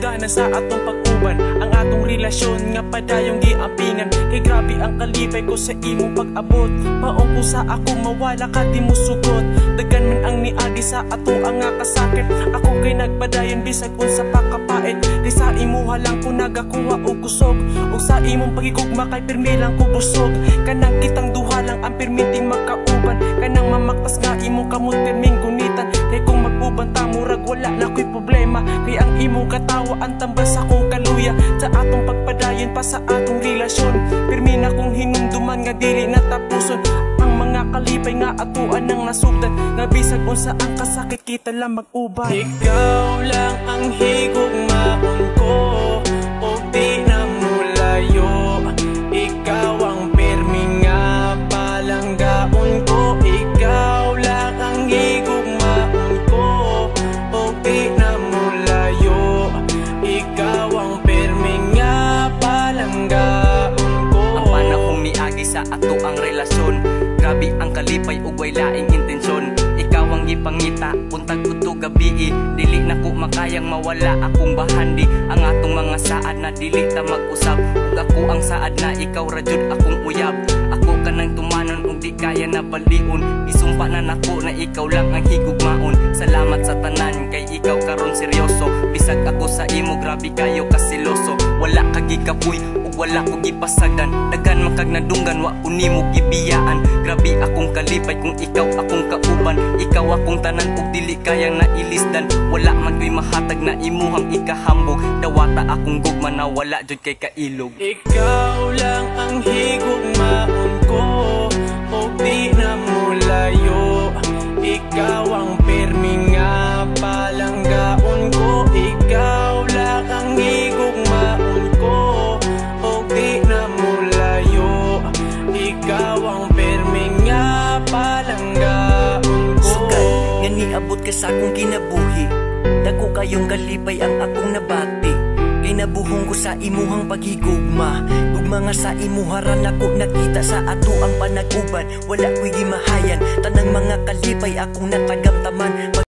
hingganan sa atong pag-uban. Ang atong relasyon nga padayong giampingan. Kay grabe ang kalipay ko sa imong pag-abot. Maong kung sa ako mawala ka di mo sugot. Dagan man ang niagi sa ato ang nga kasakit. Ako kay nagpadayon bisag unsa pa kapait. Di sa imuha lang ko nagakuha og kusog. Og sa imong pagigugma kay pirmi lang ko busog. Kanang kitang duha lang ang pirminting magkauban. Kanang mamaktas nga imong kamot pirming gunitan. Kay kung mag-uban ta murag wala na ko'y problema. Kay ang imong katawa ang tambal sa kong kaluya. Sa atong pagpadayon pa sa atong relasyon. Pirmi na kong hinumduman nga dili natapuson. Ang mga kalipay nga atuan ng nasugdan. Nga bisag unsa ang kasakit kita lang mag-uban. Ikaw lang ang higugmaon ko. O di na mulayo. Ikaw ang pirmi nga palanggaon ko. Ikaw lang ang higugmaon ko. O di na mulayo. Ikaw ang pirmi nga palanggaon ko. Ang panahong miagi sa ato ang relasyon. Grabe ang kalipay ug way laing intensyon. Ikaw ang ipangita, puntag udto gabi. Dili na ko makayang mawala akong bahandi. Ang atong mga saad na dili ta mag-usab. Ug ako ang saad na ikaw ra jud akong uyab. Ako kanang tumanon ug di kaya na baliun. Isumpa na nako na ikaw lang ang higugmaon. Salamat sa tanan kay ikaw karon seryoso. Bisag ako sa imo grabe kayo kasiloso. Wala ka gikapoy ug wala ko gipasagdan. Dagan man kag nadunggan wa unimo gibiyaan. Grabe akong kalipay kung ikaw akong kauban. Ikaw akong tanan ug dili kayang nailisdan. Wala man ko'y mahatag na imuhang ikahambog. Dawata akong gugma na wala jud kay kailog. Ikaw lang ang higugmaon ko. O di na mulayo. Ikaw ang pirmi nga palanggaon ko. Ikaw lang ang higugmaon ko. O di na mulayo. Ikaw ang pirmi nga palanggaon ko. Sugal nga niabot ka sa akong kinabuhi. Dako kayong kalipay ang akong nabati. Kay nabuhong ko sa imuhang paghigugma. Ug mga sa imuharan ako nakita sa ato ang panag-uban. Wala ko'y gimahayan. Tanang mga kalipay akong natagamtaman.